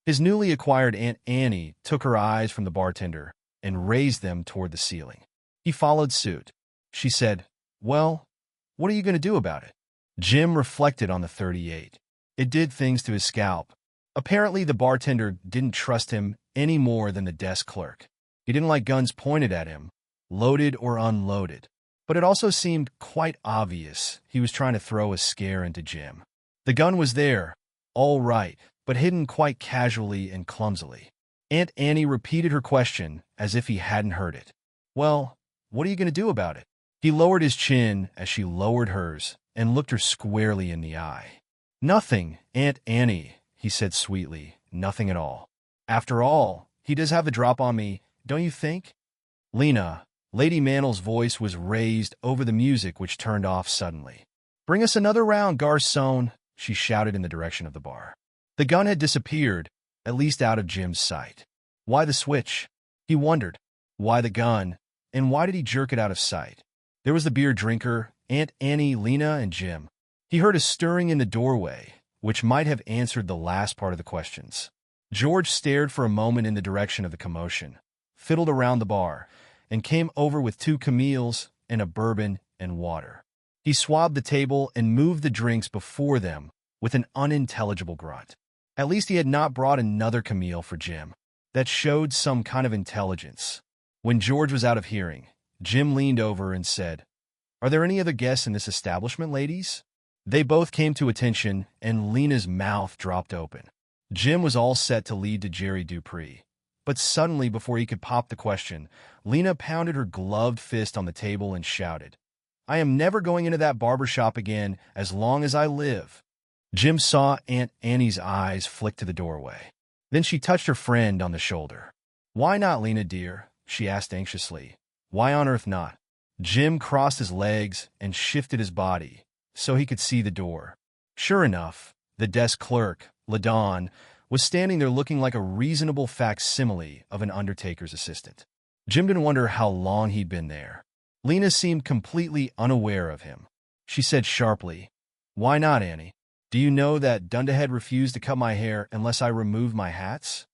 His newly acquired Aunt Annie took her eyes from the bartender and raised them toward the ceiling. He followed suit. She said, "Well, what are you going to do about it?" Jim reflected on the 38. It did things to his scalp. Apparently, the bartender didn't trust him any more than the desk clerk. He didn't like guns pointed at him, loaded or unloaded. But it also seemed quite obvious he was trying to throw a scare into Jim. The gun was there, all right, but hidden quite casually and clumsily. Aunt Annie repeated her question as if he hadn't heard it. "Well, what are you going to do about it?" He lowered his chin as she lowered hers and looked her squarely in the eye. "Nothing, Aunt Annie," he said sweetly, "nothing at all. After all, he does have the drop on me, don't you think?" "Lena," Lady Manel's voice was raised over the music which turned off suddenly. "Bring us another round, garçon," she shouted in the direction of the bar. The gun had disappeared, at least out of Jim's sight. Why the switch? He wondered. Why the gun? And why did he jerk it out of sight? There was the beer drinker, Aunt Annie, Lena, and Jim. He heard a stirring in the doorway, which might have answered the last part of the questions. George stared for a moment in the direction of the commotion, fiddled around the bar, and came over with 2 Camille's and a bourbon and water. He swabbed the table and moved the drinks before them with an unintelligible grunt. At least he had not brought another Camille for Jim. That showed some kind of intelligence. When George was out of hearing, Jim leaned over and said, "Are there any other guests in this establishment, ladies?" They both came to attention, and Lena's mouth dropped open. Jim was all set to lead to Jerry Dupree. But suddenly, before he could pop the question, Lena pounded her gloved fist on the table and shouted, "I am never going into that barber shop again as long as I live." Jim saw Aunt Annie's eyes flick to the doorway. Then she touched her friend on the shoulder. "Why not, Lena dear?" she asked anxiously. "Why on earth not?" Jim crossed his legs and shifted his body so he could see the door. Sure enough, the desk clerk, Ladon, was standing there looking like a reasonable facsimile of an undertaker's assistant. Jim didn't wonder how long he'd been there. Lena seemed completely unaware of him. She said sharply, "Why not, Annie? Do you know that Dunderhead refused to cut my hair unless I removed my hats?"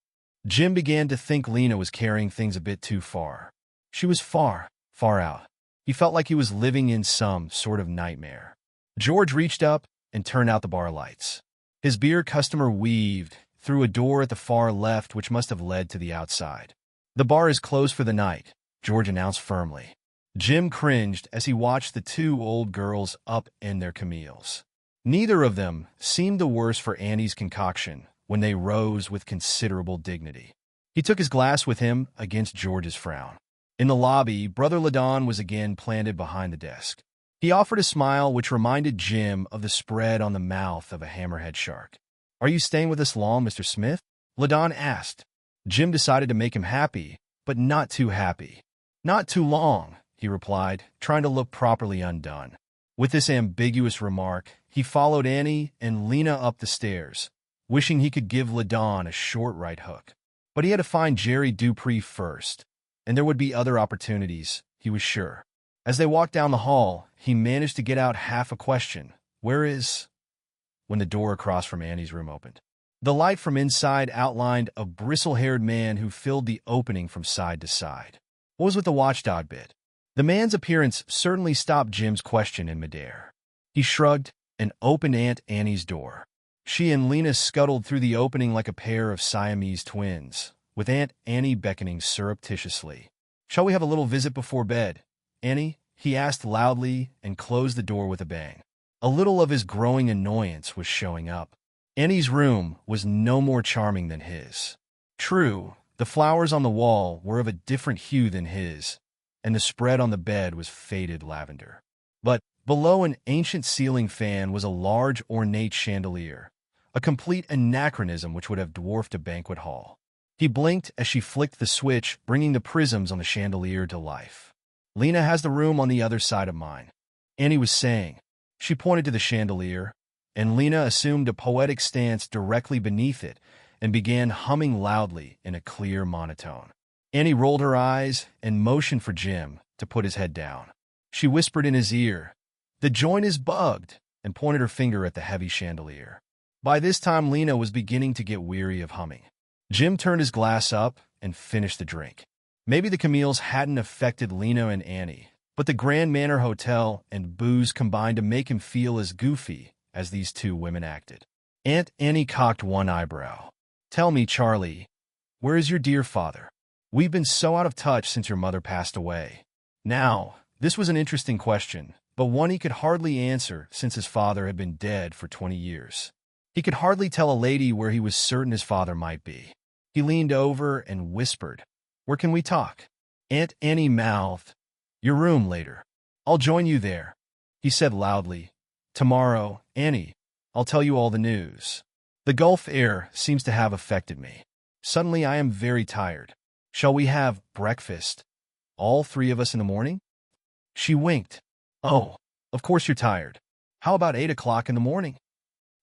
Jim began to think Lena was carrying things a bit too far. She was far, far out. He felt like he was living in some sort of nightmare. George reached up and turned out the bar lights. His beer customer weaved through a door at the far left which must have led to the outside. "The bar is closed for the night," George announced firmly. Jim cringed as he watched the 2 old girls up in their Camille's. Neither of them seemed the worse for Annie's concoction when they rose with considerable dignity. He took his glass with him against George's frown. In the lobby, Brother Ladon was again planted behind the desk. He offered a smile which reminded Jim of the spread on the mouth of a hammerhead shark. "Are you staying with us long, Mr. Smith?" Ladon asked. Jim decided to make him happy, but not too happy. "Not too long," he replied, trying to look properly undone. With this ambiguous remark, he followed Annie and Lena up the stairs, wishing he could give Ladon a short right hook. But he had to find Jerry Dupree first, and there would be other opportunities, he was sure. As they walked down the hall, he managed to get out half a question. "Where is—" when the door across from Annie's room opened. The light from inside outlined a bristle-haired man who filled the opening from side to side. What was with the watchdog bit? The man's appearance certainly stopped Jim's question in midair. He shrugged and opened Aunt Annie's door. She and Lena scuttled through the opening like a pair of Siamese twins, with Aunt Annie beckoning surreptitiously. "Shall we have a little visit before bed, Annie?" he asked loudly and closed the door with a bang. A little of his growing annoyance was showing up. Annie's room was no more charming than his. True, the flowers on the wall were of a different hue than his, and the spread on the bed was faded lavender. But below an ancient ceiling fan was a large ornate chandelier, a complete anachronism which would have dwarfed a banquet hall. He blinked as she flicked the switch, bringing the prisms on the chandelier to life. "Lena has the room on the other side of mine," Annie was saying. She pointed to the chandelier, and Lena assumed a poetic stance directly beneath it and began humming loudly in a clear monotone. Annie rolled her eyes and motioned for Jim to put his head down. She whispered in his ear, "The joint is bugged," and pointed her finger at the heavy chandelier. By this time, Lena was beginning to get weary of humming. Jim turned his glass up and finished the drink. Maybe the Camille's hadn't affected Lena and Annie, but the Grand Manor Hotel and booze combined to make him feel as goofy as these two women acted. Aunt Annie cocked one eyebrow. "Tell me, Charlie, where is your dear father? We've been so out of touch since your mother passed away." Now, this was an interesting question, but one he could hardly answer since his father had been dead for 20 years. He could hardly tell a lady where he was certain his father might be. He leaned over and whispered, "Where can we talk?" Aunt Annie mouthed, "Your room later. I'll join you there," he said loudly. "Tomorrow, Annie, I'll tell you all the news. The Gulf air seems to have affected me. Suddenly I am very tired. Shall we have breakfast, all three of us in the morning?" She winked. "Oh, of course you're tired. How about 8 o'clock in the morning?"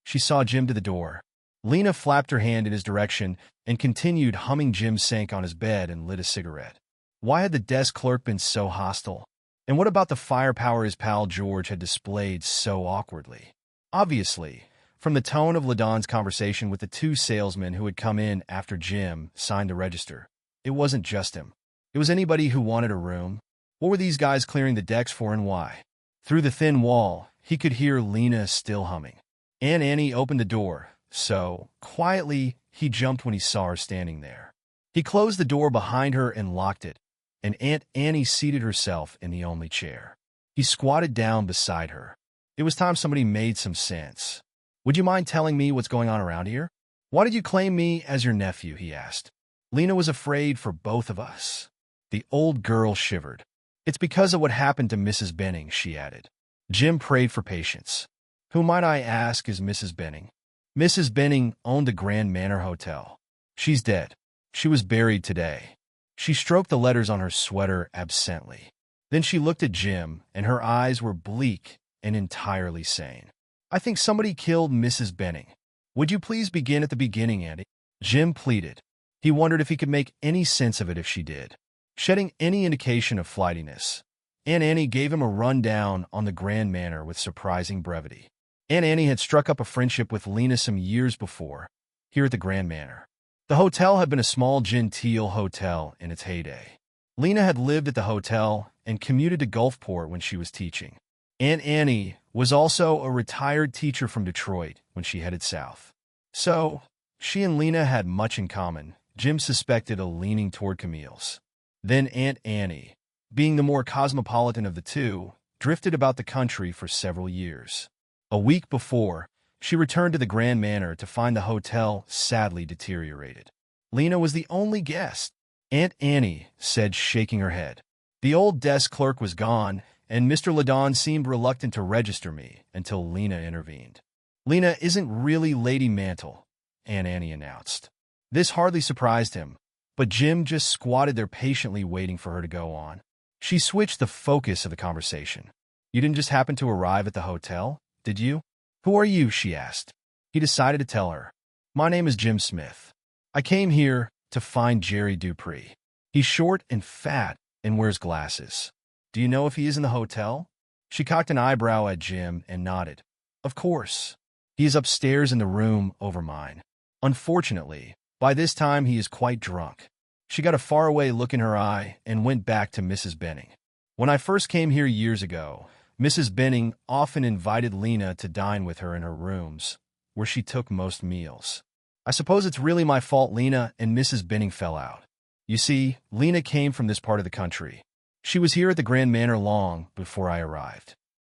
She saw Jim to the door. Lena flapped her hand in his direction and continued humming. Jim sank on his bed and lit a cigarette. Why had the desk clerk been so hostile? And what about the firepower his pal George had displayed so awkwardly? Obviously, from the tone of LaDon's conversation with the two salesmen who had come in after Jim signed the register, it wasn't just him. It was anybody who wanted a room. What were these guys clearing the decks for and why? Through the thin wall, he could hear Lena still humming. Aunt Annie opened the door, so, quietly, he jumped when he saw her standing there. He closed the door behind her and locked it, and Aunt Annie seated herself in the only chair. He squatted down beside her. It was time somebody made some sense. "Would you mind telling me what's going on around here? Why did you claim me as your nephew?" he asked. "Lena was afraid for both of us." The old girl shivered. "It's because of what happened to Mrs. Benning," she added. Jim prayed for patience. "Who, might I ask, is Mrs. Benning?" "Mrs. Benning owned the Grand Manor Hotel. She's dead. She was buried today." She stroked the letters on her sweater absently. Then she looked at Jim, and her eyes were bleak and entirely sane. "I think somebody killed Mrs. Benning. Would you please begin at the beginning, Andy?" Jim pleaded. He wondered if he could make any sense of it if she did, shedding any indication of flightiness. Aunt Annie gave him a rundown on the Grand Manor with surprising brevity. Aunt Annie had struck up a friendship with Lena some years before, here at the Grand Manor. The hotel had been a small genteel hotel in its heyday. Lena had lived at the hotel and commuted to Gulfport when she was teaching. Aunt Annie was also a retired teacher from Detroit when she headed south. So, she and Lena had much in common. Jim suspected a leaning toward Camille's. Then Aunt Annie, being the more cosmopolitan of the two, drifted about the country for several years. A week before, she returned to the Grand Manor to find the hotel sadly deteriorated. Lena was the only guest, Aunt Annie said, shaking her head. The old desk clerk was gone, and Mr. LaDon seemed reluctant to register me until Lena intervened. "Lena isn't really Lady Mantle," Aunt Annie announced. This hardly surprised him, but Jim just squatted there patiently waiting for her to go on. She switched the focus of the conversation. "You didn't just happen to arrive at the hotel, did you?" "Who are you?" she asked. He decided to tell her. "My name is Jim Smith. I came here to find Jerry Dupree. He's short and fat and wears glasses. Do you know if he is in the hotel?" She cocked an eyebrow at Jim and nodded. "Of course. He is upstairs in the room over mine. Unfortunately, by this time he is quite drunk." She got a faraway look in her eye and went back to Mrs. Benning. "When I first came here years ago, Mrs. Benning often invited Lena to dine with her in her rooms, where she took most meals. I suppose it's really my fault Lena and Mrs. Benning fell out. You see, Lena came from this part of the country. She was here at the Grand Manor long before I arrived."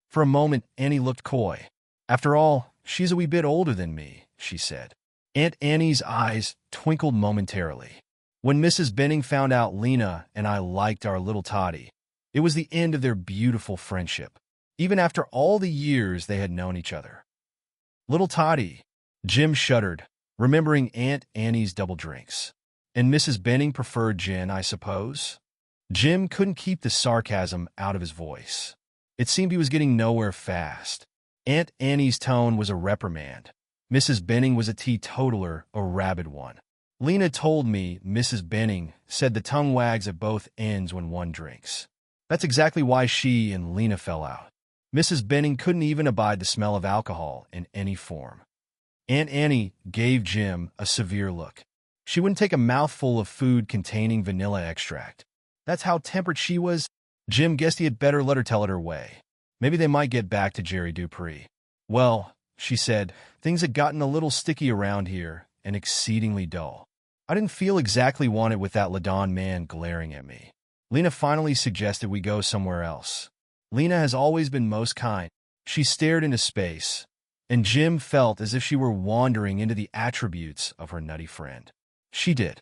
For a moment, Annie looked coy. "After all, she's a wee bit older than me," she said. Aunt Annie's eyes twinkled momentarily. "When Mrs. Benning found out Lena and I liked our little Toddy, it was the end of their beautiful friendship, even after all the years they had known each other." "Little Toddy," Jim shuddered, remembering Aunt Annie's double drinks. "And Mrs. Benning preferred gin, I suppose?" Jim couldn't keep the sarcasm out of his voice. It seemed he was getting nowhere fast. Aunt Annie's tone was a reprimand. Mrs. Benning was a teetotaler, a rabid one. "Lena told me Mrs. Benning said the tongue wags at both ends when one drinks. That's exactly why she and Lena fell out. Mrs. Benning couldn't even abide the smell of alcohol in any form." Aunt Annie gave Jim a severe look. She wouldn't take a mouthful of food containing vanilla extract. That's how temperate she was. Jim guessed he had better let her tell it her way. Maybe they might get back to Jerry Dupree. Well, she said, things had gotten a little sticky around here and exceedingly dull. I didn't feel exactly wanted with that Ladon man glaring at me. Lena finally suggested we go somewhere else. Lena has always been most kind. She stared into space, and Jim felt as if she were wandering into the attributes of her nutty friend. She did.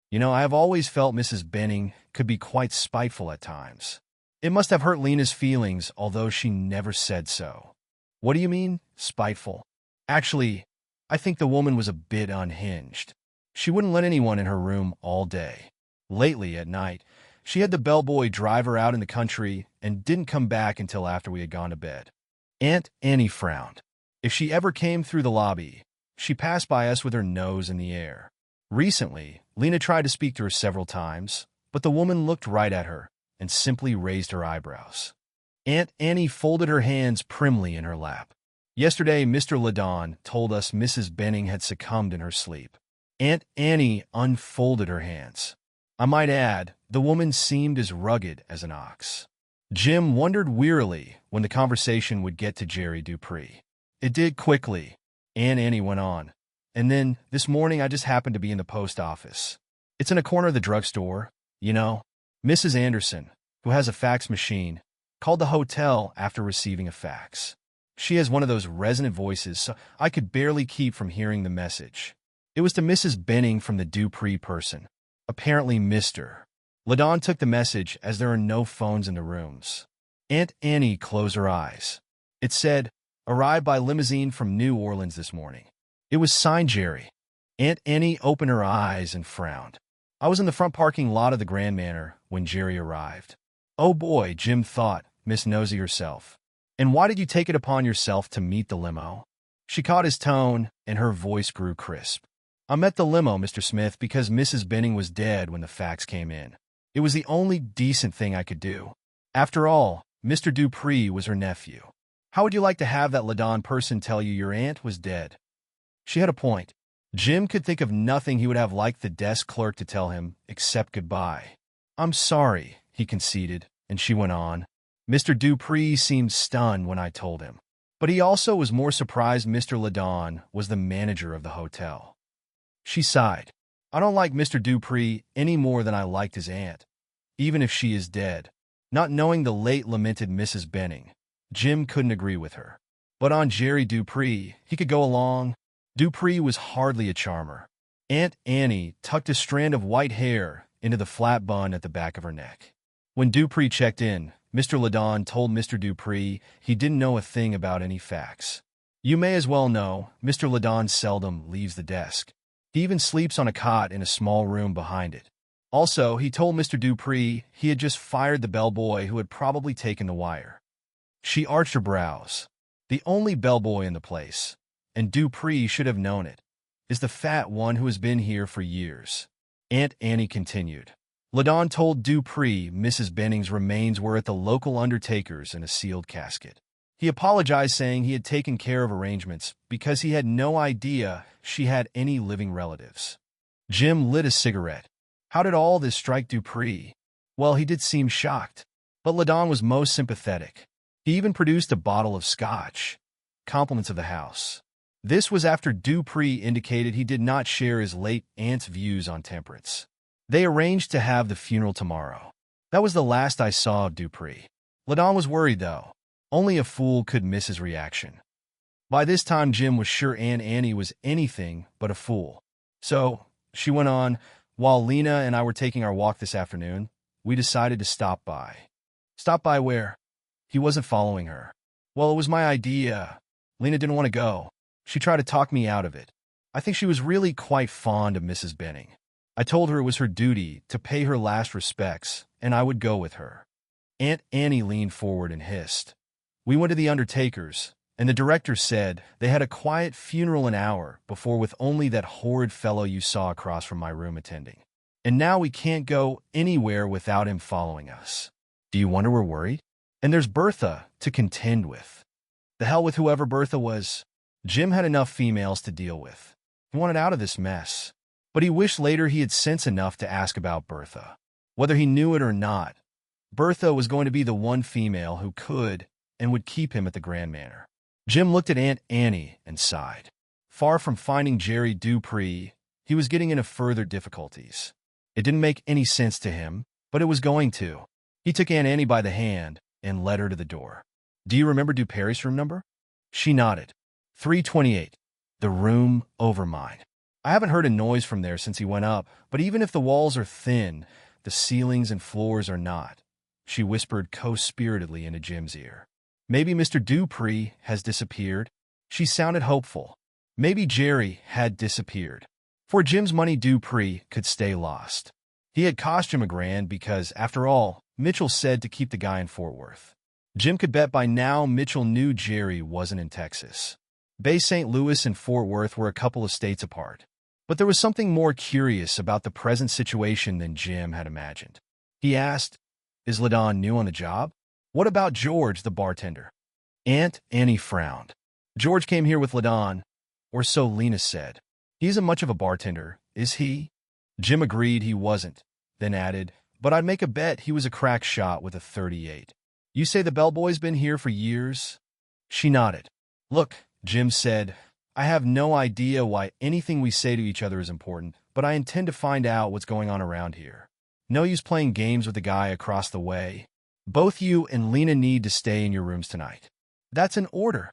You know, I have always felt Mrs. Benning could be quite spiteful at times. It must have hurt Lena's feelings, although she never said so. What do you mean, spiteful? Actually, I think the woman was a bit unhinged. She wouldn't let anyone in her room all day. Lately, at night, she had the bellboy drive her out in the country and didn't come back until after we had gone to bed. Aunt Annie frowned. If she ever came through the lobby, she passed by us with her nose in the air. Recently, Lena tried to speak to her several times, but the woman looked right at her and simply raised her eyebrows. Aunt Annie folded her hands primly in her lap. Yesterday, Mr. Ladon told us Mrs. Benning had succumbed in her sleep. Aunt Annie unfolded her hands. I might add, the woman seemed as rugged as an ox. Jim wondered wearily when the conversation would get to Jerry Dupree. It did quickly. Aunt Annie went on. And then, this morning I just happened to be in the post office. It's in a corner of the drugstore, you know. Mrs. Anderson, who has a fax machine, called the hotel after receiving a fax. She has one of those resonant voices, so I could barely keep from hearing the message. It was to Mrs. Benning from the Dupree person, apparently Mr. Ladon took the message as there are no phones in the rooms. Aunt Annie closed her eyes. It said, arrived by limousine from New Orleans this morning. It was signed Jerry. Aunt Annie opened her eyes and frowned. I was in the front parking lot of the Grand Manor when Jerry arrived. Oh boy, Jim thought, Miss Nosy herself. And why did you take it upon yourself to meet the limo? She caught his tone, and her voice grew crisp. I met the limo, Mr. Smith, because Mrs. Benning was dead when the fax came in. It was the only decent thing I could do. After all, Mr. Dupree was her nephew. How would you like to have that Ladon person tell you your aunt was dead? She had a point. Jim could think of nothing he would have liked the desk clerk to tell him except goodbye. I'm sorry, he conceded, and she went on. Mr. Dupree seemed stunned when I told him. But he also was more surprised Mr. Ladon was the manager of the hotel. She sighed. I don't like Mr. Dupree any more than I liked his aunt, even if she is dead. Not knowing the late lamented Mrs. Benning, Jim couldn't agree with her. But on Jerry Dupree, he could go along. Dupree was hardly a charmer. Aunt Annie tucked a strand of white hair into the flat bun at the back of her neck. When Dupree checked in, Mr. Ladon told Mr. Dupree he didn't know a thing about any facts. You may as well know, Mr. Ladon seldom leaves the desk. He even sleeps on a cot in a small room behind it. Also, he told Mr. Dupree he had just fired the bellboy who had probably taken the wire. She arched her brows. The only bellboy in the place, and Dupree should have known it, is the fat one who has been here for years. Aunt Annie continued. Ladon told Dupree Mrs. Benning's remains were at the local undertaker's in a sealed casket. He apologized, saying he had taken care of arrangements because he had no idea she had any living relatives. Jim lit a cigarette. How did all this strike Dupree? Well, he did seem shocked, but Ladon was most sympathetic. He even produced a bottle of scotch. Compliments of the house. This was after Dupree indicated he did not share his late aunt's views on temperance. They arranged to have the funeral tomorrow. That was the last I saw of Dupree. Ladon was worried, though. Only a fool could miss his reaction. By this time, Jim was sure Aunt Annie was anything but a fool. So, she went on, while Lena and I were taking our walk this afternoon, we decided to stop by. Stop by where? He wasn't following her. Well, it was my idea. Lena didn't want to go. She tried to talk me out of it. I think she was really quite fond of Mrs. Benning. I told her it was her duty to pay her last respects, and I would go with her. Aunt Annie leaned forward and hissed. We went to the undertaker's, and the director said they had a quiet funeral an hour before with only that horrid fellow you saw across from my room attending. And now we can't go anywhere without him following us. Do you wonder we're worried? And there's Bertha to contend with. The hell with whoever Bertha was. Jim had enough females to deal with. He wanted out of this mess. But he wished later he had sense enough to ask about Bertha. Whether he knew it or not, Bertha was going to be the one female who could and would keep him at the Grand Manor. Jim looked at Aunt Annie and sighed. Far from finding Jerry Dupree, he was getting into further difficulties. It didn't make any sense to him, but it was going to. He took Aunt Annie by the hand and led her to the door. "Do you remember Duperry's room number?" She nodded. 328. The room over mine. "I haven't heard a noise from there since he went up, but even if the walls are thin, the ceilings and floors are not," she whispered co-spiritedly into Jim's ear. "Maybe Mr. Dupree has disappeared." She sounded hopeful. Maybe Jerry had disappeared. For Jim's money, Dupree could stay lost. He had cost Jim $1,000 because, after all, Mitchell said to keep the guy in Fort Worth. Jim could bet by now Mitchell knew Jerry wasn't in Texas. Bay St. Louis and Fort Worth were a couple of states apart. But there was something more curious about the present situation than Jim had imagined. He asked, "Is Ladon new on the job? What about George, the bartender?" Aunt Annie frowned. "George came here with Ladon, or so Lena said. He isn't much of a bartender, is he?" Jim agreed he wasn't, then added, "But I'd make a bet he was a crack shot with a .38. You say the bellboy's been here for years?" She nodded. "Look," Jim said, "I have no idea why anything we say to each other is important, but I intend to find out what's going on around here. No use playing games with the guy across the way. Both you and Lena need to stay in your rooms tonight." "That's an order."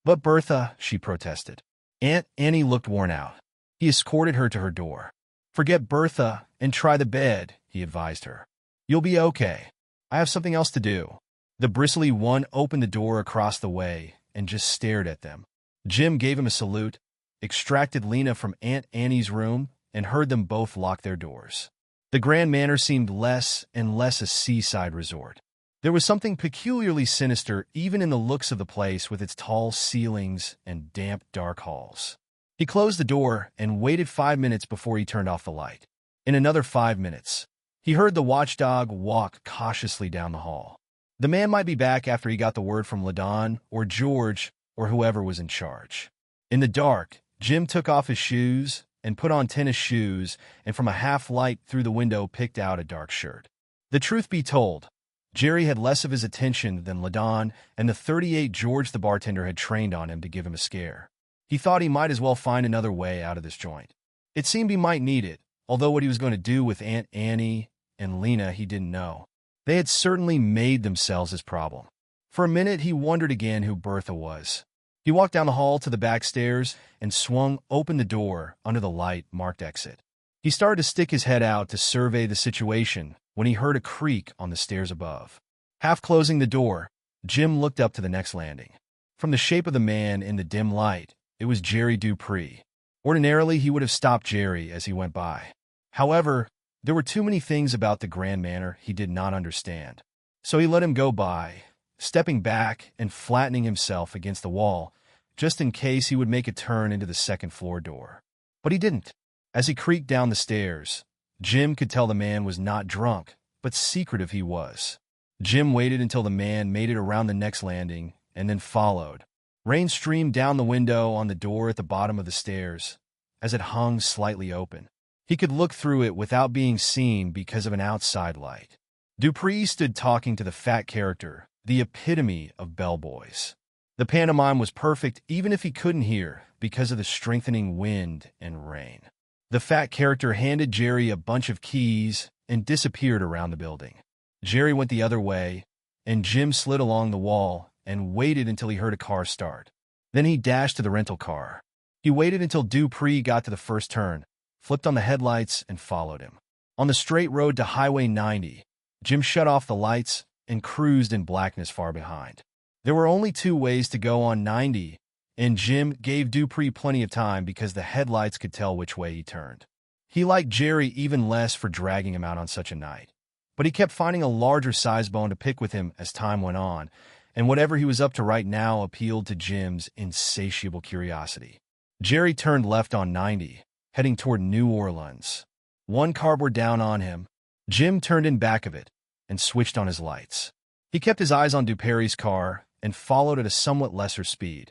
"But Bertha," she protested. Aunt Annie looked worn out. He escorted her to her door. "Forget Bertha and try the bed," he advised her. "You'll be okay. I have something else to do." The bristly one opened the door across the way and just stared at them. Jim gave him a salute, extracted Lena from Aunt Annie's room, and heard them both lock their doors. The Grand Manor seemed less and less a seaside resort. There was something peculiarly sinister even in the looks of the place with its tall ceilings and damp, dark halls. He closed the door and waited 5 minutes before he turned off the light. In another 5 minutes, he heard the watchdog walk cautiously down the hall. The man might be back after he got the word from Ladon or George or whoever was in charge. In the dark, Jim took off his shoes and put on tennis shoes, and from a half-light through the window picked out a dark shirt. The truth be told, Jerry had less of his attention than Ladon, and the .38 George the bartender had trained on him to give him a scare. He thought he might as well find another way out of this joint. It seemed he might need it, although what he was going to do with Aunt Annie and Lena he didn't know. They had certainly made themselves his problem. For a minute he wondered again who Bertha was. He walked down the hall to the back stairs and swung open the door under the light marked exit. He started to stick his head out to survey the situation when he heard a creak on the stairs above. Half closing the door, Jim looked up to the next landing. From the shape of the man in the dim light, it was Jerry Dupree. Ordinarily, he would have stopped Jerry as he went by. However, there were too many things about the Grand Manor he did not understand. So he let him go by, stepping back and flattening himself against the wall, just in case he would make a turn into the second-floor door. But he didn't. As he creaked down the stairs, Jim could tell the man was not drunk, but secretive he was. Jim waited until the man made it around the next landing and then followed. Rain streamed down the window on the door at the bottom of the stairs, as it hung slightly open. He could look through it without being seen because of an outside light. Dupree stood talking to the fat character, the epitome of bellboys. The pantomime was perfect even if he couldn't hear because of the strengthening wind and rain. The fat character handed Jerry a bunch of keys and disappeared around the building. Jerry went the other way, and Jim slid along the wall and waited until he heard a car start. Then he dashed to the rental car. He waited until Dupree got to the first turn, flipped on the headlights, and followed him. On the straight road to Highway 90, Jim shut off the lights and cruised in blackness far behind. There were only 2 ways to go on 90, and Jim gave Dupree plenty of time because the headlights could tell which way he turned. He liked Jerry even less for dragging him out on such a night, but he kept finding a larger size bone to pick with him as time went on, and whatever he was up to right now appealed to Jim's insatiable curiosity. Jerry turned left on 90, heading toward New Orleans. 1 car bore down on him. Jim turned in back of it and switched on his lights. He kept his eyes on Duperry's car and followed at a somewhat lesser speed,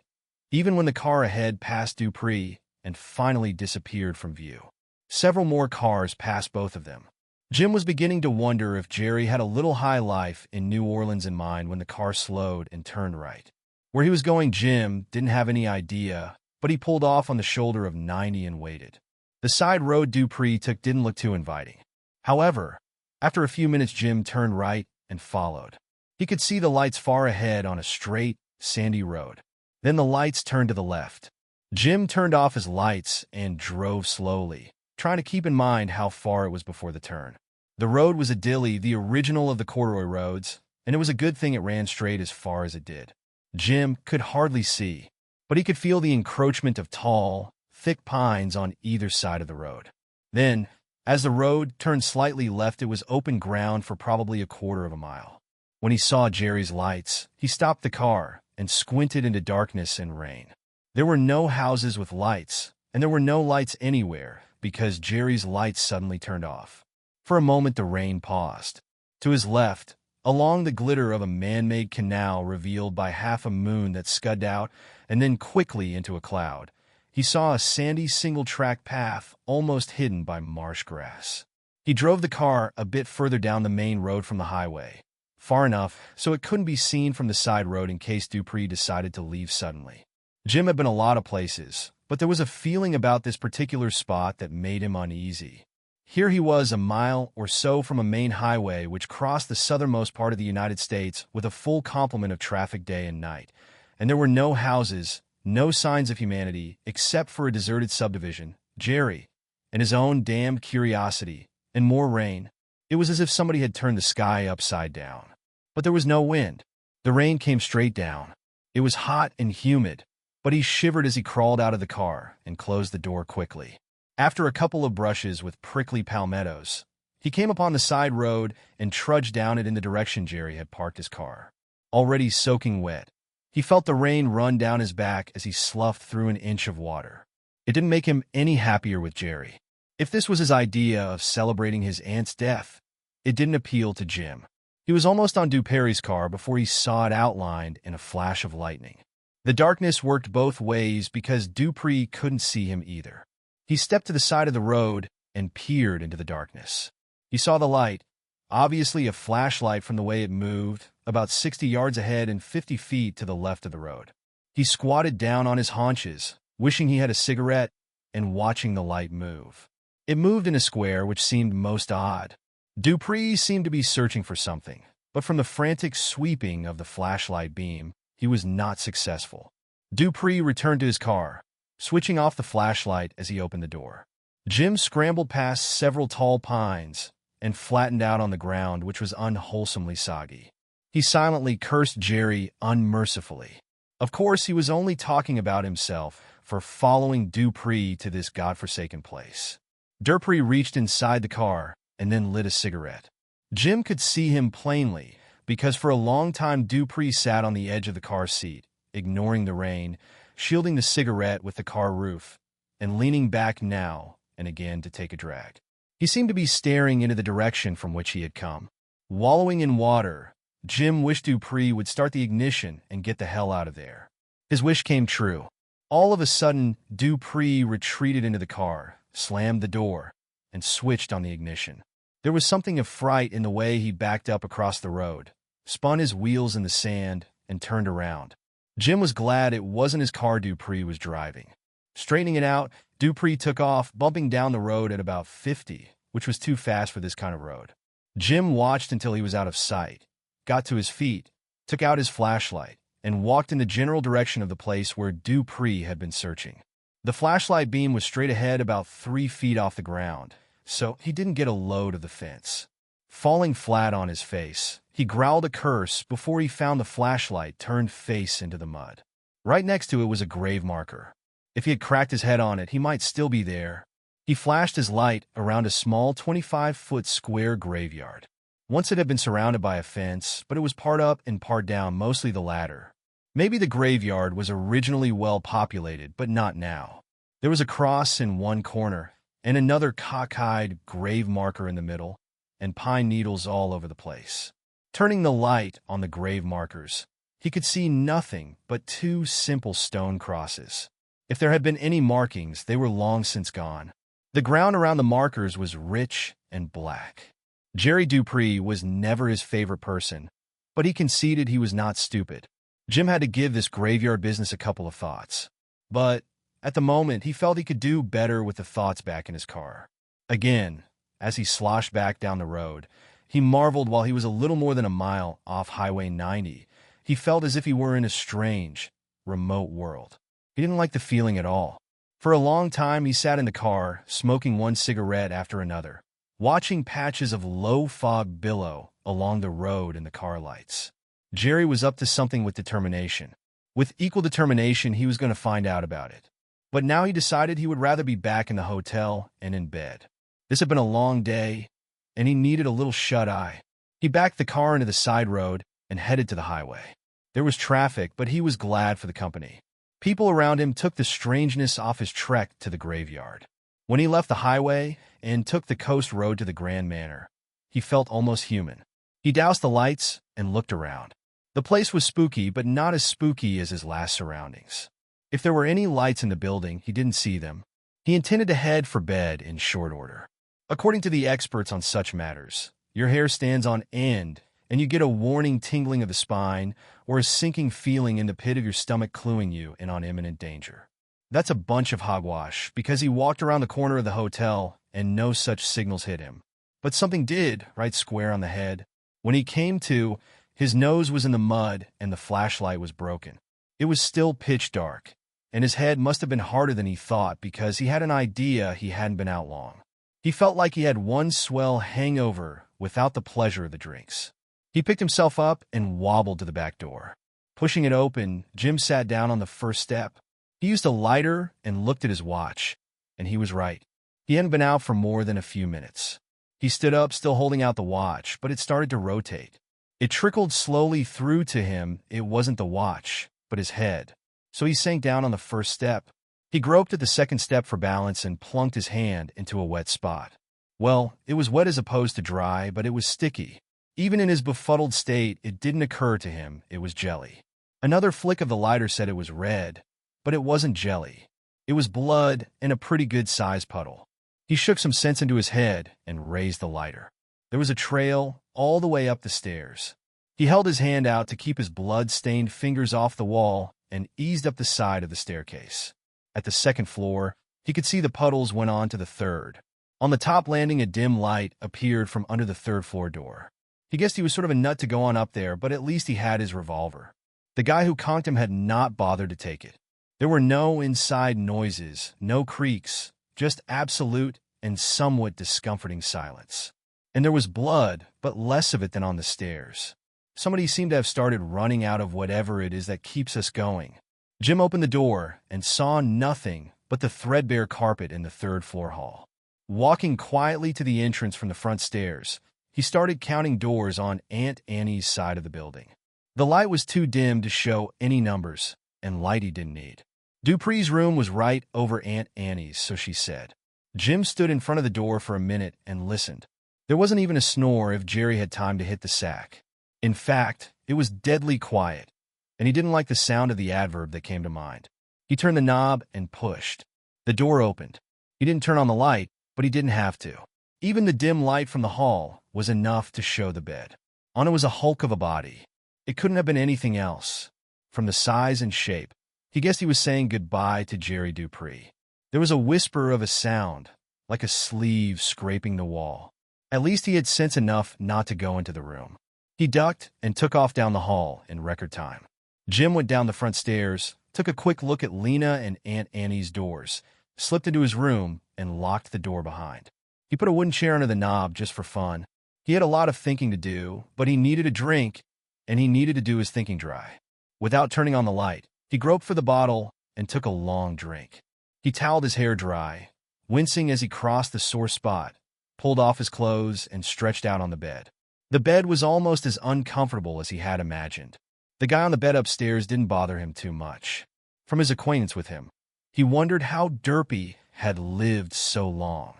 even when the car ahead passed Dupree and finally disappeared from view. Several more cars passed both of them. Jim was beginning to wonder if Jerry had a little high life in New Orleans in mind when the car slowed and turned right. Where he was going, Jim didn't have any idea, but he pulled off on the shoulder of 90 and waited. The side road Dupree took didn't look too inviting. However, after a few minutes, Jim turned right and followed. He could see the lights far ahead on a straight, sandy road. Then the lights turned to the left. Jim turned off his lights and drove slowly, trying to keep in mind how far it was before the turn. The road was a dilly, the original of the corduroy roads, and it was a good thing it ran straight as far as it did. Jim could hardly see, but he could feel the encroachment of tall, thick pines on either side of the road. Then, as the road turned slightly left, it was open ground for probably a quarter of a mile. When he saw Jerry's lights, he stopped the car and squinted into darkness and rain. There were no houses with lights, and there were no lights anywhere because Jerry's lights suddenly turned off. For a moment, the rain paused. To his left, along the glitter of a man-made canal revealed by half a moon that scudded out and then quickly into a cloud, he saw a sandy single-track path almost hidden by marsh grass. He drove the car a bit further down the main road from the highway, far enough so it couldn't be seen from the side road in case Dupree decided to leave suddenly. Jim had been a lot of places, but there was a feeling about this particular spot that made him uneasy. Here he was a mile or so from a main highway which crossed the southernmost part of the United States with a full complement of traffic day and night, and there were no houses, no signs of humanity, except for a deserted subdivision, Jerry, and his own damned curiosity, and more rain. It was as if somebody had turned the sky upside down. But there was no wind. The rain came straight down. It was hot and humid, but he shivered as he crawled out of the car and closed the door quickly. After a couple of brushes with prickly palmettos, he came upon the side road and trudged down it in the direction Jerry had parked his car. Already soaking wet, he felt the rain run down his back as he sloughed through an inch of water. It didn't make him any happier with Jerry. If this was his idea of celebrating his aunt's death, it didn't appeal to Jim. He was almost on Duperry's car before he saw it outlined in a flash of lightning. The darkness worked both ways because Dupree couldn't see him either. He stepped to the side of the road and peered into the darkness. He saw the light, obviously a flashlight from the way it moved, about 60 yards ahead and 50 feet to the left of the road. He squatted down on his haunches, wishing he had a cigarette, and watching the light move. It moved in a square which seemed most odd. Dupree seemed to be searching for something, but from the frantic sweeping of the flashlight beam, he was not successful. Dupree returned to his car, switching off the flashlight as he opened the door. Jim scrambled past several tall pines and flattened out on the ground, which was unwholesomely soggy. He silently cursed Jerry unmercifully. Of course, he was only talking about himself for following Dupree to this godforsaken place. Dupree reached inside the car and then lit a cigarette. Jim could see him plainly, because for a long time Dupree sat on the edge of the car seat, ignoring the rain, shielding the cigarette with the car roof, and leaning back now and again to take a drag. He seemed to be staring into the direction from which he had come. Wallowing in water, Jim wished Dupree would start the ignition and get the hell out of there. His wish came true. All of a sudden, Dupree retreated into the car, slammed the door, and switched on the ignition. There was something of fright in the way he backed up across the road, spun his wheels in the sand, and turned around. Jim was glad it wasn't his car Dupree was driving. Straightening it out, Dupree took off, bumping down the road at about 50, which was too fast for this kind of road. Jim watched until he was out of sight, got to his feet, took out his flashlight, and walked in the general direction of the place where Dupree had been searching. The flashlight beam was straight ahead about 3 feet off the ground, so he didn't get a load of the fence. Falling flat on his face, he growled a curse before he found the flashlight turned face into the mud. Right next to it was a grave marker. If he had cracked his head on it, he might still be there. He flashed his light around a small 25-foot square graveyard. Once it had been surrounded by a fence, but it was part up and part down, mostly the latter. Maybe the graveyard was originally well populated, but not now. There was a cross in one corner, and another cockeyed grave marker in the middle, and pine needles all over the place. Turning the light on the grave markers, he could see nothing but 2 simple stone crosses. If there had been any markings, they were long since gone. The ground around the markers was rich and black. Jerry Dupree was never his favorite person, but he conceded he was not stupid. Jim had to give this graveyard business a couple of thoughts. But at the moment, he felt he could do better with the thoughts back in his car. Again, as he sloshed back down the road, he marveled while he was a little more than a mile off Highway 90. He felt as if he were in a strange, remote world. He didn't like the feeling at all. For a long time, he sat in the car, smoking one cigarette after another, watching patches of low fog billow along the road in the car lights. Jerry was up to something with determination. With equal determination, he was going to find out about it. But now he decided he would rather be back in the hotel and in bed. This had been a long day, and he needed a little shut-eye. He backed the car into the side road and headed to the highway. There was traffic, but he was glad for the company. People around him took the strangeness off his trek to the graveyard. When he left the highway and took the coast road to the Grand Manor, he felt almost human. He doused the lights and looked around. The place was spooky, but not as spooky as his last surroundings. If there were any lights in the building, he didn't see them. He intended to head for bed in short order. According to the experts on such matters, your hair stands on end, and you get a warning tingling of the spine or a sinking feeling in the pit of your stomach cluing you in on imminent danger. That's a bunch of hogwash, because he walked around the corner of the hotel and no such signals hit him. But something did, right square on the head. When he came to, his nose was in the mud and the flashlight was broken. It was still pitch dark, and his head must have been harder than he thought because he had an idea he hadn't been out long. He felt like he had one swell hangover without the pleasure of the drinks. He picked himself up and wobbled to the back door. Pushing it open, Jim sat down on the first step. He used a lighter and looked at his watch, and he was right. He hadn't been out for more than a few minutes. He stood up, still holding out the watch, but it started to rotate. It trickled slowly through to him. It wasn't the watch, but his head. So he sank down on the first step. He groped at the second step for balance and plunked his hand into a wet spot. Well, it was wet as opposed to dry, but it was sticky. Even in his befuddled state, it didn't occur to him it was jelly. Another flick of the lighter said it was red, but it wasn't jelly. It was blood and a pretty good-sized puddle. He shook some sense into his head and raised the lighter. There was a trail all the way up the stairs. He held his hand out to keep his blood-stained fingers off the wall and eased up the side of the staircase. At the second floor, he could see the puddles went on to the third. On the top landing, a dim light appeared from under the third-floor door. He guessed he was sort of a nut to go on up there, but at least he had his revolver. The guy who conked him had not bothered to take it. There were no inside noises, no creaks, just absolute and somewhat discomforting silence. And there was blood, but less of it than on the stairs. Somebody seemed to have started running out of whatever it is that keeps us going. Jim opened the door and saw nothing but the threadbare carpet in the third-floor hall. Walking quietly to the entrance from the front stairs, he started counting doors on Aunt Annie's side of the building. The light was too dim to show any numbers, and light he didn't need. Dupree's room was right over Aunt Annie's, so she said. Jim stood in front of the door for a minute and listened. There wasn't even a snore if Jerry had time to hit the sack. In fact, it was deadly quiet, and he didn't like the sound of the adverb that came to mind. He turned the knob and pushed. The door opened. He didn't turn on the light, but he didn't have to. Even the dim light from the hall was enough to show the bed. On it was a hulk of a body. It couldn't have been anything else. From the size and shape, he guessed he was saying goodbye to Jerry Dupree. There was a whisper of a sound, like a sleeve scraping the wall. At least he had sense enough not to go into the room. He ducked and took off down the hall in record time. Jim went down the front stairs, took a quick look at Lena and Aunt Annie's doors, slipped into his room, and locked the door behind. He put a wooden chair under the knob just for fun. He had a lot of thinking to do, but he needed a drink, and he needed to do his thinking dry. Without turning on the light, he groped for the bottle and took a long drink. He toweled his hair dry, wincing as he crossed the sore spot, pulled off his clothes, and stretched out on the bed. The bed was almost as uncomfortable as he had imagined. The guy on the bed upstairs didn't bother him too much. From his acquaintance with him, he wondered how Derpy had lived so long.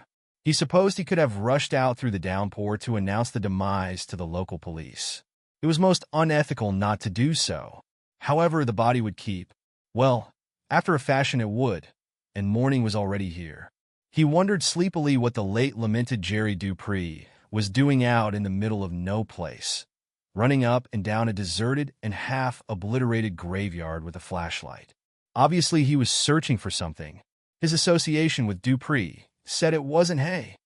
He supposed he could have rushed out through the downpour to announce the demise to the local police. It was most unethical not to do so. However, the body would keep. Well, after a fashion it would, and morning was already here. He wondered sleepily what the late lamented Jerry Dupree was doing out in the middle of no place, running up and down a deserted and half-obliterated graveyard with a flashlight. Obviously, he was searching for something. His association with Dupree said it wasn't hay.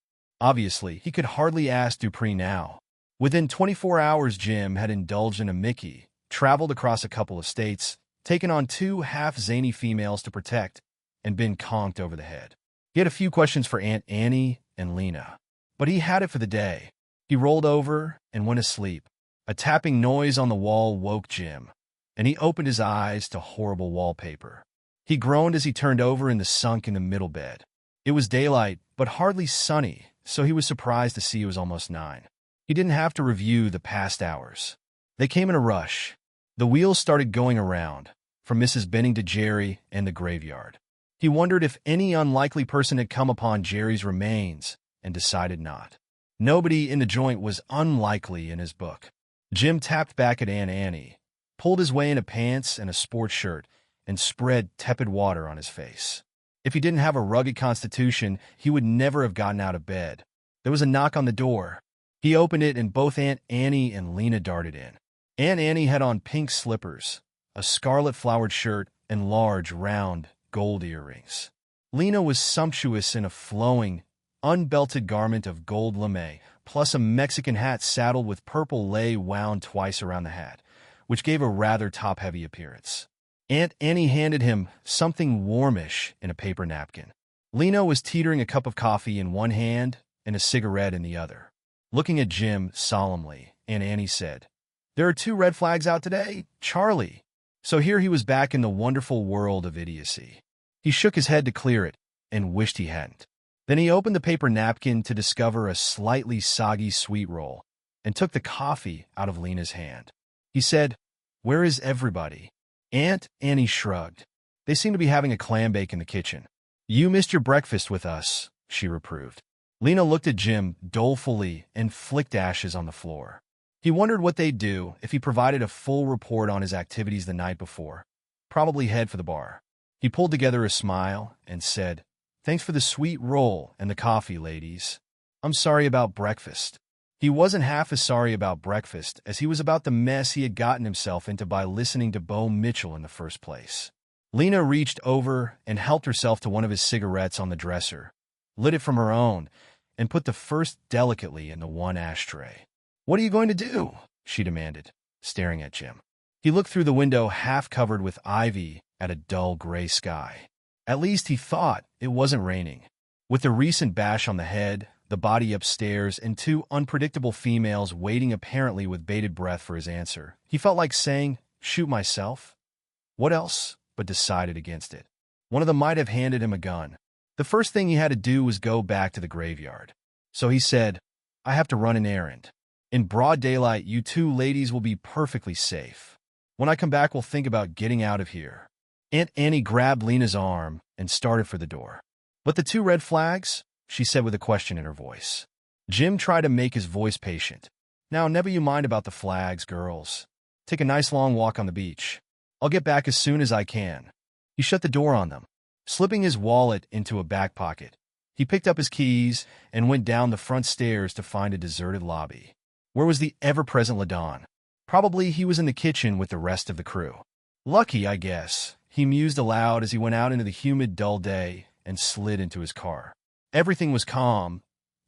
Obviously, he could hardly ask Dupree now. Within 24 hours, Jim had indulged in a Mickey, traveled across a couple of states, taken on 2 half-zany females to protect, and been conked over the head. He had a few questions for Aunt Annie and Lena, but he had it for the day. He rolled over and went asleep. A tapping noise on the wall woke Jim, and he opened his eyes to horrible wallpaper. He groaned as he turned over in the sunk in the middle bed. It was daylight, but hardly sunny, so he was surprised to see it was almost 9. He didn't have to review the past hours. They came in a rush. The wheels started going around, from Mrs. Benning to Jerry and the graveyard. He wondered if any unlikely person had come upon Jerry's remains and decided not. Nobody in the joint was unlikely in his book. Jim tapped back at Aunt Annie, pulled his way into pants and a sports shirt, and spread tepid water on his face. If he didn't have a rugged constitution, he would never have gotten out of bed. There was a knock on the door. He opened it, and both Aunt Annie and Lena darted in. Aunt Annie had on pink slippers, a scarlet-flowered shirt, and large, round, gold earrings. Lena was sumptuous in a flowing, unbelted garment of gold lame, plus a Mexican hat saddled with purple lei wound twice around the hat, which gave a rather top-heavy appearance. Aunt Annie handed him something warmish in a paper napkin. Lena was teetering a cup of coffee in one hand and a cigarette in the other. Looking at Jim solemnly, Aunt Annie said, "There are 2 red flags out today, Charlie." So here he was back in the wonderful world of idiocy. He shook his head to clear it and wished he hadn't. Then he opened the paper napkin to discover a slightly soggy sweet roll and took the coffee out of Lena's hand. He said, "Where is everybody?" Aunt Annie shrugged. "They seem to be having a clam bake in the kitchen." "You missed your breakfast with us," she reproved. Lena looked at Jim dolefully and flicked ashes on the floor. He wondered what they'd do if he provided a full report on his activities the night before. Probably head for the bar. He pulled together a smile and said, "Thanks for the sweet roll and the coffee, ladies. I'm sorry about breakfast." He wasn't half as sorry about breakfast as he was about the mess he had gotten himself into by listening to Bo Mitchell in the first place. Lena reached over and helped herself to one of his cigarettes on the dresser, lit it from her own, and put the first delicately in the one ashtray. "What are you going to do?" she demanded, staring at Jim. He looked through the window half-covered with ivy at a dull gray sky. At least he thought it wasn't raining. With the recent bash on the head, the body upstairs, and 2 unpredictable females waiting apparently with bated breath for his answer, he felt like saying, "Shoot myself?" What else? But decided against it. One of them might have handed him a gun. The first thing he had to do was go back to the graveyard. So he said, "I have to run an errand. In broad daylight, you 2 ladies will be perfectly safe. When I come back, we'll think about getting out of here." Aunt Annie grabbed Lena's arm and started for the door. "But the 2 red flags?" she said with a question in her voice. Jim tried to make his voice patient. "Now, never you mind about the flags, girls. Take a nice long walk on the beach. I'll get back as soon as I can." He shut the door on them. Slipping his wallet into a back pocket, he picked up his keys and went down the front stairs to find a deserted lobby. Where was the ever-present LaDawn? Probably he was in the kitchen with the rest of the crew. "Lucky, I guess," he mused aloud as he went out into the humid, dull day and slid into his car. Everything was calm,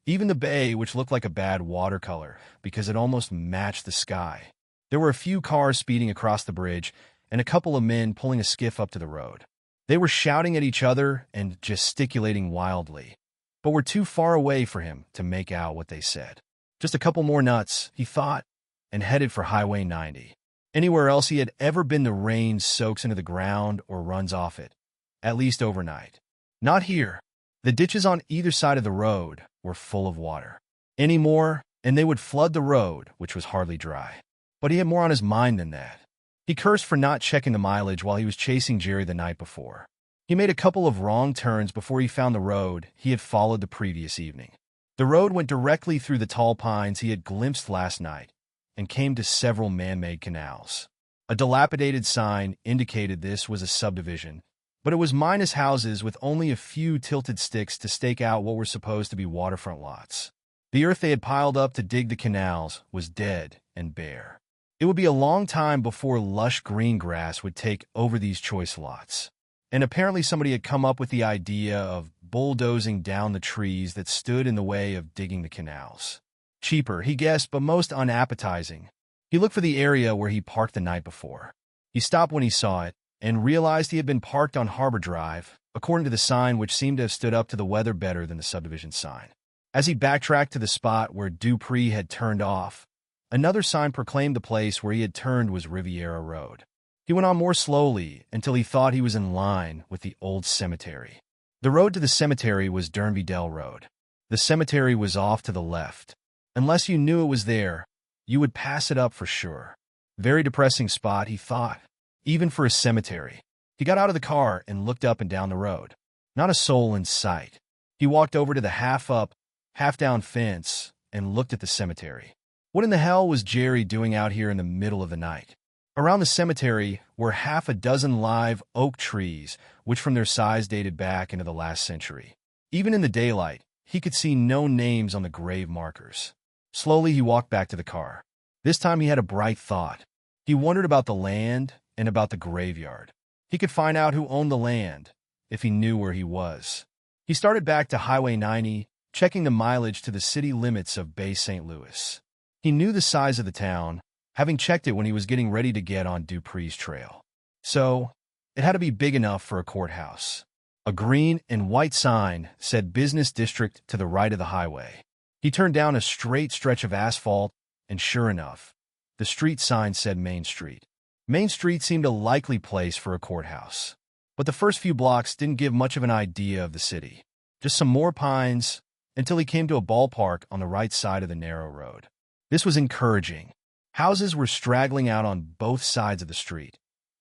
even the bay, which looked like a bad watercolor because it almost matched the sky. There were a few cars speeding across the bridge and a couple of men pulling a skiff up to the road. They were shouting at each other and gesticulating wildly, but were too far away for him to make out what they said. Just a couple more nuts, he thought, and headed for Highway 90. Anywhere else he had ever been, the rain soaks into the ground or runs off it, at least overnight. Not here. The ditches on either side of the road were full of water. Any more, and they would flood the road, which was hardly dry. But he had more on his mind than that. He cursed for not checking the mileage while he was chasing Jerry the night before. He made a couple of wrong turns before he found the road he had followed the previous evening. The road went directly through the tall pines he had glimpsed last night and came to several man-made canals. A dilapidated sign indicated this was a subdivision, but it was minus houses with only a few tilted sticks to stake out what were supposed to be waterfront lots. The earth they had piled up to dig the canals was dead and bare. It would be a long time before lush green grass would take over these choice lots. And apparently somebody had come up with the idea of bulldozing down the trees that stood in the way of digging the canals. Cheaper, he guessed, but most unappetizing. He looked for the area where he parked the night before. He stopped when he saw it and realized he had been parked on Harbor Drive, according to the sign which seemed to have stood up to the weather better than the subdivision sign. As he backtracked to the spot where Dupree had turned off, another sign proclaimed the place where he had turned was Riviera Road. He went on more slowly until he thought he was in line with the old cemetery. The road to the cemetery was Durnvidell Road. The cemetery was off to the left. Unless you knew it was there, you would pass it up for sure. Very depressing spot, he thought, even for a cemetery. He got out of the car and looked up and down the road. Not a soul in sight. He walked over to the half-up, half-down fence and looked at the cemetery. What in the hell was Jerry doing out here in the middle of the night? Around the cemetery were half a dozen live oak trees, which from their size dated back into the last century. Even in the daylight, he could see no names on the grave markers. Slowly, he walked back to the car. This time he had a bright thought. He wondered about the land and about the graveyard. He could find out who owned the land if he knew where he was. He started back to Highway 90, checking the mileage to the city limits of Bay St. Louis. He knew the size of the town, having checked it when he was getting ready to get on Dupree's trail. So, it had to be big enough for a courthouse. A green and white sign said Business District to the right of the highway. He turned down a straight stretch of asphalt, and sure enough, the street sign said Main Street. Main Street seemed a likely place for a courthouse. But the first few blocks didn't give much of an idea of the city. Just some more pines, until he came to a ballpark on the right side of the narrow road. This was encouraging. Houses were straggling out on both sides of the street,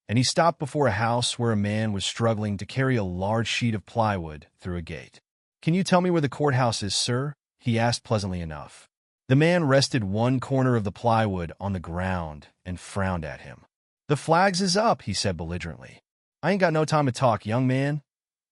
and he stopped before a house where a man was struggling to carry a large sheet of plywood through a gate. "Can you tell me where the courthouse is, sir?" he asked pleasantly enough. The man rested one corner of the plywood on the ground and frowned at him. "The flags is up," he said belligerently. "I ain't got no time to talk, young man.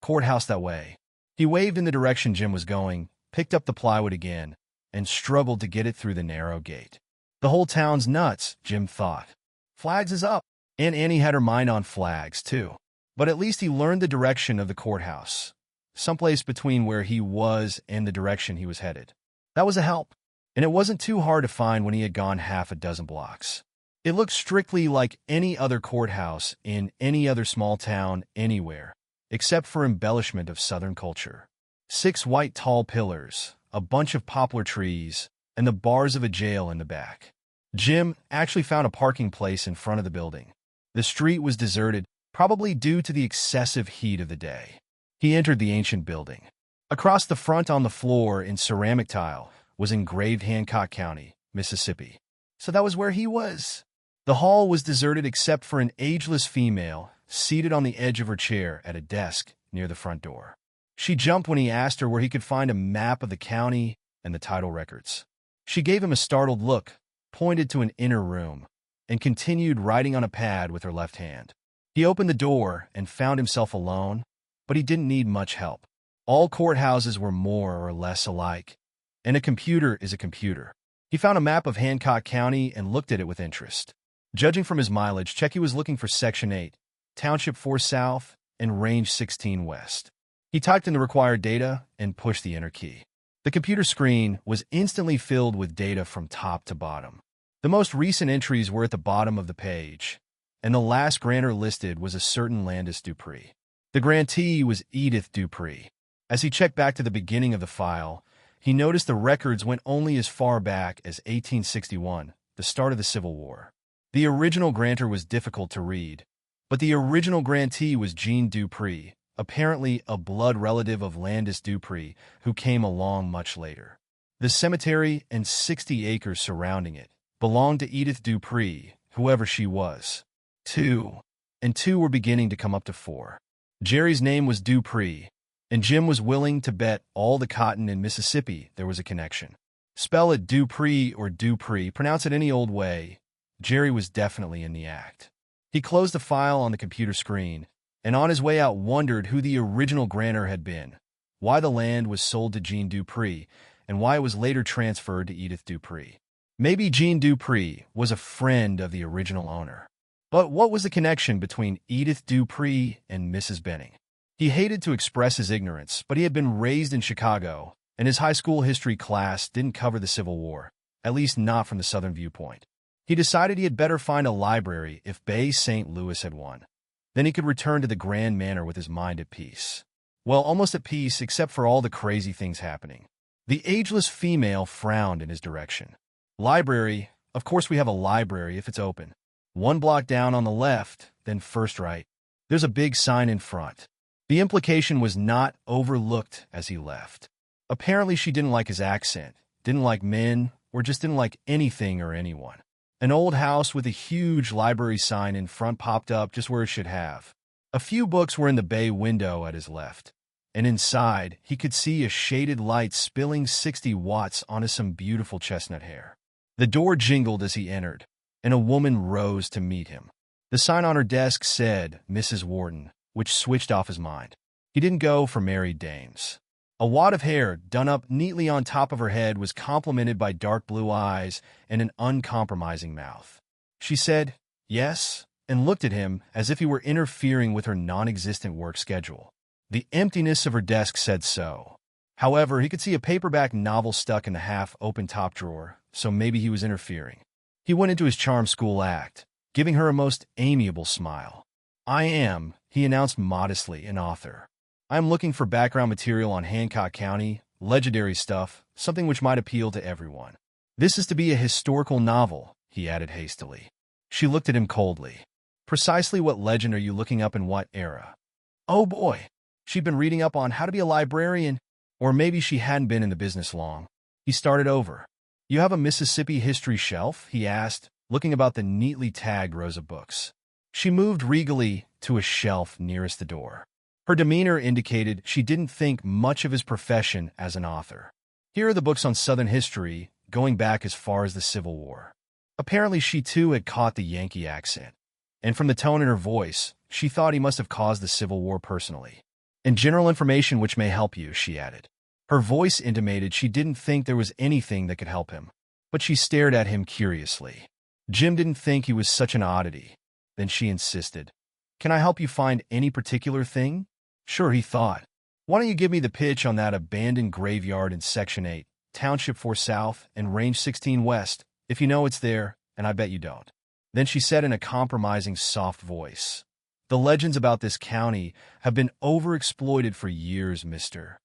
Courthouse that way." He waved in the direction Jim was going, picked up the plywood again, and struggled to get it through the narrow gate. The whole town's nuts, Jim thought. Flags is up. Aunt Annie had her mind on flags, too. But at least he learned the direction of the courthouse, someplace between where he was and the direction he was headed. That was a help, and it wasn't too hard to find when he had gone half a dozen blocks. It looked strictly like any other courthouse in any other small town anywhere, except for embellishment of Southern culture. 6 white tall pillars, a bunch of poplar trees, and the bars of a jail in the back. Jim actually found a parking place in front of the building. The street was deserted, probably due to the excessive heat of the day. He entered the ancient building. Across the front on the floor in ceramic tile was engraved Hancock County, Mississippi. So that was where he was. The hall was deserted except for an ageless female seated on the edge of her chair at a desk near the front door. She jumped when he asked her where he could find a map of the county and the title records. She gave him a startled look, pointed to an inner room, and continued writing on a pad with her left hand. He opened the door and found himself alone, but he didn't need much help. All courthouses were more or less alike, and a computer is a computer. He found a map of Hancock County and looked at it with interest. Judging from his mileage check, he was looking for Section 8, Township 4 South, and Range 16 West. He typed in the required data and pushed the enter key. The computer screen was instantly filled with data from top to bottom. The most recent entries were at the bottom of the page, and the last grantor listed was a certain Landis Dupree. The grantee was Edith Dupree. As he checked back to the beginning of the file, he noticed the records went only as far back as 1861, the start of the Civil War. The original grantor was difficult to read, but the original grantee was Jean Dupree, apparently a blood relative of Landis Dupree, who came along much later. The cemetery and 60 acres surrounding it belonged to Edith Dupree, whoever she was. 2 and 2 were beginning to come up to 4. Jerry's name was Dupree, and Jim was willing to bet all the cotton in Mississippi there was a connection. Spell it Dupree or Dupree, pronounce it any old way, Jerry was definitely in the act. He closed the file on the computer screen and on his way out wondered who the original grantor had been, why the land was sold to Jean Dupree, and why it was later transferred to Edith Dupree. Maybe Jean Dupree was a friend of the original owner. But what was the connection between Edith Dupree and Mrs. Benning? He hated to express his ignorance, but he had been raised in Chicago, and his high school history class didn't cover the Civil War, at least not from the Southern viewpoint. He decided he had better find a library if Bay St. Louis had won. Then he could return to the Grand Manor with his mind at peace. Well, almost at peace, except for all the crazy things happening. The ageless female frowned in his direction. Library, of course we have a library if it's open. 1 block down on the left, then first right. There's a big sign in front. The implication was not overlooked as he left. Apparently she didn't like his accent, didn't like men, or just didn't like anything or anyone. An old house with a huge library sign in front popped up just where it should have. A few books were in the bay window at his left, and inside he could see a shaded light spilling 60 watts onto some beautiful chestnut hair. The door jingled as he entered, and a woman rose to meet him. The sign on her desk said, Mrs. Wharton, which switched off his mind. He didn't go for married dames. A wad of hair done up neatly on top of her head was complemented by dark blue eyes and an uncompromising mouth. She said, yes, and looked at him as if he were interfering with her non-existent work schedule. The emptiness of her desk said so. However, he could see a paperback novel stuck in the half-open top drawer, so maybe he was interfering. He went into his charm school act, giving her a most amiable smile. I am, he announced modestly, an author. I am looking for background material on Hancock County, legendary stuff, something which might appeal to everyone. This is to be a historical novel, he added hastily. She looked at him coldly. Precisely what legend are you looking up in what era? Oh boy, she'd been reading up on how to be a librarian, or maybe she hadn't been in the business long. He started over. You have a Mississippi history shelf? He asked, looking about the neatly tagged rows of books. She moved regally to a shelf nearest the door. Her demeanor indicated she didn't think much of his profession as an author. Here are the books on Southern history, going back as far as the Civil War. Apparently she too had caught the Yankee accent, and from the tone in her voice, she thought he must have caused the Civil War personally. And general information which may help you, she added. Her voice intimated she didn't think there was anything that could help him, but she stared at him curiously. Jim didn't think he was such an oddity. Then she insisted. Can I help you find any particular thing? Sure, he thought. Why don't you give me the pitch on that abandoned graveyard in Section 8, Township 4 South, and Range 16 West, if you know it's there, and I bet you don't. Then she said in a compromising soft voice, the legends about this county have been overexploited for years, Mr.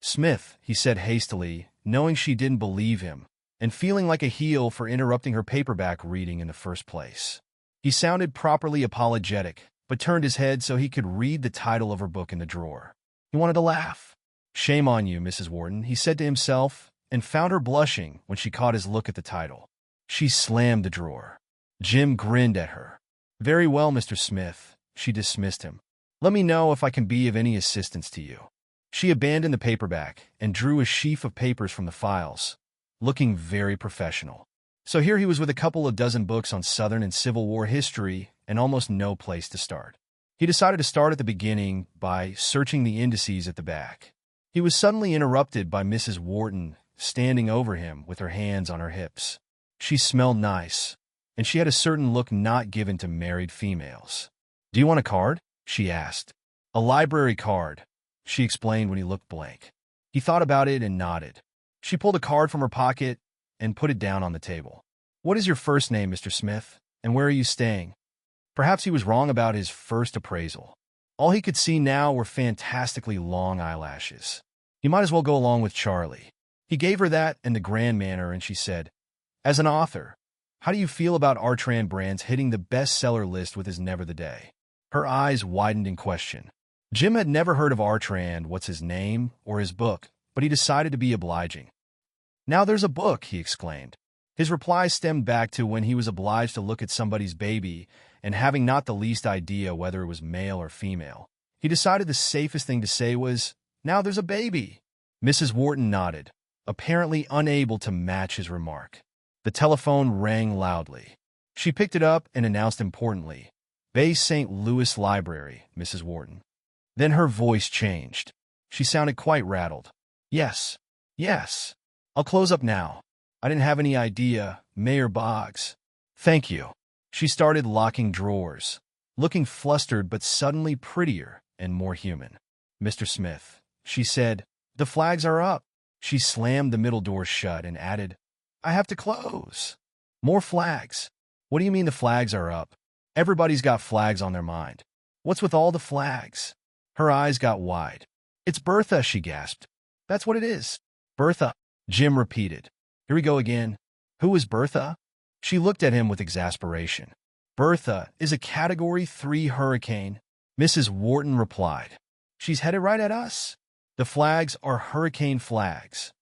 Smith, he said hastily, knowing she didn't believe him, and feeling like a heel for interrupting her paperback reading in the first place. He sounded properly apologetic, but turned his head so he could read the title of her book in the drawer. He wanted to laugh. Shame on you, Mrs. Wharton, he said to himself, and found her blushing when she caught his look at the title. She slammed the drawer. Jim grinned at her. Very well, Mr. Smith, she dismissed him. Let me know if I can be of any assistance to you. She abandoned the paperback and drew a sheaf of papers from the files, looking very professional. So here he was with a couple of dozen books on Southern and Civil War history and almost no place to start. He decided to start at the beginning by searching the indices at the back. He was suddenly interrupted by Mrs. Wharton standing over him with her hands on her hips. She smelled nice, and she had a certain look not given to married females. Do you want a card? She asked. A library card, she explained when he looked blank. He thought about it and nodded. She pulled a card from her pocket and put it down on the table. What is your first name, Mr. Smith, and where are you staying? Perhaps he was wrong about his first appraisal. All he could see now were fantastically long eyelashes. He might as well go along with Charlie. He gave her that and the Grand Manor, and she said, as an author, how do you feel about Artran Brands hitting the bestseller list with his Never the Day? Her eyes widened in question. Jim had never heard of Artran, what's his name, or his book, but he decided to be obliging. Now there's a book, he exclaimed. His reply stemmed back to when he was obliged to look at somebody's baby and having not the least idea whether it was male or female. He decided the safest thing to say was, now there's a baby. Mrs. Wharton nodded, apparently unable to match his remark. The telephone rang loudly. She picked it up and announced importantly, Bay St. Louis Library, Mrs. Wharton. Then her voice changed. She sounded quite rattled. Yes, yes. I'll close up now. I didn't have any idea, Mayor Boggs. Thank you. She started locking drawers, looking flustered but suddenly prettier and more human. Mr. Smith, she said, the flags are up. She slammed the middle door shut and added, I have to close. More flags. What do you mean the flags are up? Everybody's got flags on their mind. What's with all the flags? Her eyes got wide. It's Bertha, she gasped. That's what it is. Bertha, Jim repeated. Here we go again. Who is Bertha? She looked at him with exasperation. Bertha is a Category 3 hurricane, Mrs. Wharton replied. She's headed right at us. The flags are hurricane flags.